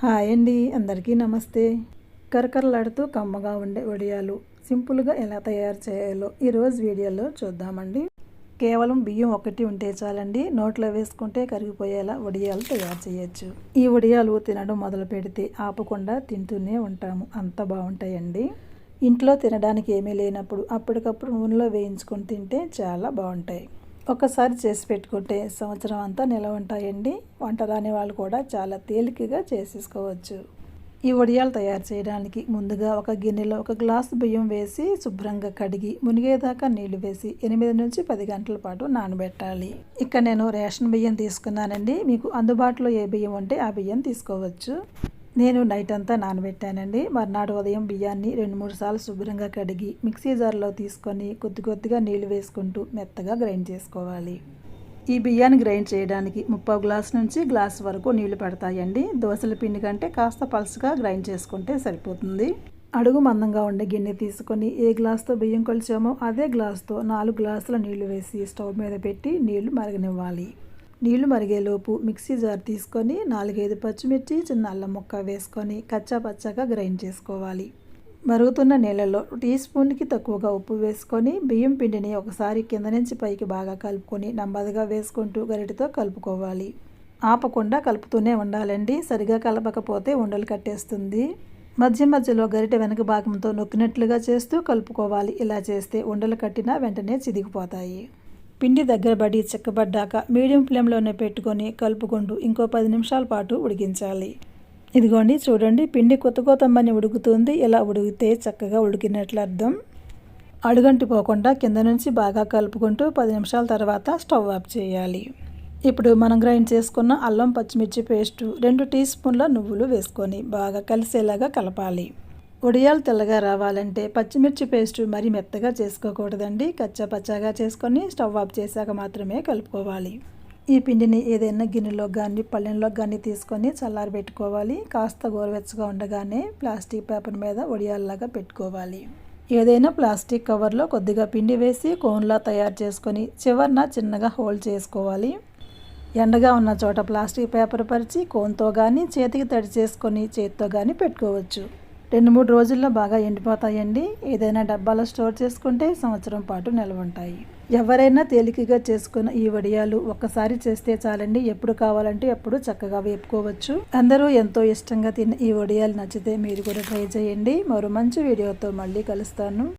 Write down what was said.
Hi అండి, అందరికీ నమస్తే. కరకరలాడుతూ కమ్మగా ఉండే వడియాలు సింపుల్గా ఎలా తయారు చేయాలో ఈరోజు వీడియోలో చూద్దామండి. కేవలం బియ్యం ఒకటి ఉంటే చాలండి, నోట్లో వేసుకుంటే కరిగిపోయేలా వడియాలు తయారు చేయొచ్చు. ఈ వడియాలు తినడం మొదలు పెడితే ఆపకుండా తింటూనే ఉంటాము, అంత బాగుంటాయండి. ఇంట్లో తినడానికి ఏమీ లేనప్పుడు అప్పటికప్పుడు నూనెలో వేయించుకొని తింటే చాలా బాగుంటాయి. ఒకసారి చేసి పెట్టుకుంటే సంవత్సరం అంతా నిలవ ఉంటాయండి. వంట రాని వాళ్ళు కూడా చాలా తేలికగా చేసేసుకోవచ్చు. ఈ వడియాలు తయారు చేయడానికి ముందుగా ఒక గిన్నెలో ఒక గ్లాసు బియ్యం వేసి శుభ్రంగా కడిగి మునిగేదాకా నీళ్లు వేసి 8 నుంచి 10 గంటల పాటు నానబెట్టాలి. ఇక్కడ నేను రేషన్ బియ్యం తీసుకున్నానండి. మీకు అందుబాటులో ఏ బియ్యం ఉంటే ఆ బియ్యం తీసుకోవచ్చు. నేను నైట్ అంతా నానబెట్టానండి. మర్నాడు ఉదయం బియ్యాన్ని 2-3 సార్లు శుభ్రంగా కడిగి మిక్సీ జార్లో తీసుకొని కొద్దిగా నీళ్లు వేసుకుంటూ మెత్తగా గ్రైండ్ చేసుకోవాలి. ఈ బియ్యాన్ని గ్రైండ్ చేయడానికి 3/4 గ్లాసు నుంచి గ్లాసు వరకు నీళ్లు పడతాయండి. దోశల పిండి కంటే కాస్త పలుచగా గ్రైండ్ చేసుకుంటే సరిపోతుంది. అడుగు మందంగా ఉండే గిన్నె తీసుకొని ఏ గ్లాసుతో బియ్యం కొలిచామో అదే గ్లాసుతో 4 గ్లాసుల నీళ్లు వేసి స్టవ్ మీద పెట్టి నీళ్లు మరగనివ్వాలి. నీళ్లు మరిగేలోపు మిక్సీ జార్ తీసుకొని 4-5 పచ్చిమిర్చి, చిన్న అల్లం ముక్క వేసుకొని కచ్చా పచ్చాగా గ్రైండ్ చేసుకోవాలి. మరుగుతున్న నీళ్ళలో టీ స్పూన్కి తక్కువగా ఉప్పు వేసుకొని బియ్యం పిండిని ఒకసారి కింద నుంచి పైకి బాగా కలుపుకొని నెమ్మదిగా వేసుకుంటూ గరిటెతో కలుపుకోవాలి. ఆపకుండా కలుపుతూనే ఉండాలండి, సరిగా కలపకపోతే ఉండలు కట్టేస్తుంది. మధ్యలో గరిటె వెనక భాగంతో నొక్కినట్లుగా చేస్తూ కలుపుకోవాలి. ఇలా చేస్తే ఉండలు కట్టినా వెంటనే చిదిగిపోతాయి. పిండి దగ్గరబడి చిక్కబడ్డాక మీడియం ఫ్లేమ్లోనే పెట్టుకొని కలుపుకుంటూ ఇంకో 10 నిమిషాల పాటు ఉడికించాలి. ఇదిగోండి చూడండి, పిండి కొత్తమని ఉడుకుతుంది. ఇలా ఉడికితే చక్కగా ఉడికినట్లు అర్థం. అడుగంటిపోకుండా కింద నుంచి బాగా కలుపుకుంటూ 10 నిమిషాల తర్వాత స్టవ్ ఆఫ్ చేయాలి. ఇప్పుడు మనం గ్రైండ్ చేసుకున్న అల్లం పచ్చిమిర్చి పేస్టు 2 టీ స్పూన్ల నువ్వులు వేసుకొని బాగా కలిసేలాగా కలపాలి. వడియాలు తెల్లగా రావాలంటే పచ్చిమిర్చి పేస్టు మరీ మెత్తగా చేసుకోకూడదండి. కచ్చా పచ్చాగా చేసుకొని స్టవ్ ఆఫ్ చేశాక మాత్రమే కలుపుకోవాలి. ఈ పిండిని ఏదైనా గిన్నెలో కానీ పళ్ళెంలో కానీ తీసుకొని చల్లారబెట్టుకోవాలి. కాస్త గోరువెచ్చగా ఉండగానే ప్లాస్టిక్ పేపర్ మీద వడియాల్లాగా పెట్టుకోవాలి. ఏదైనా ప్లాస్టిక్ కవర్లో కొద్దిగా పిండి వేసి కోన్లా తయారు చేసుకొని చివరన చిన్నగా హోల్డ్ చేసుకోవాలి. ఎండగా ఉన్న చోట ప్లాస్టిక్ పేపర్ పరిచి కోన్తో కానీ చేతికి తడి చేసుకొని చేతితో కానీ పెట్టుకోవచ్చు. 2-3 రోజుల్లో బాగా ఎండిపోతాయండి. ఏదైనా డబ్బాలో స్టోర్ చేసుకుంటే సంవత్సరం పాటు నిల్వ ఉంటాయి. ఎవరైనా తేలికగా చేసుకున్న ఈ వడియాలు ఒక్కసారి చేస్తే చాలండి, ఎప్పుడు కావాలంటే అప్పుడు చక్కగా వేపుకోవచ్చు. అందరూ ఎంతో ఇష్టంగా తిన్న ఈ వడియాలు నచ్చితే మీరు కూడా ట్రై చేయండి. మరో మంచి వీడియోతో మళ్ళీ కలుస్తాను.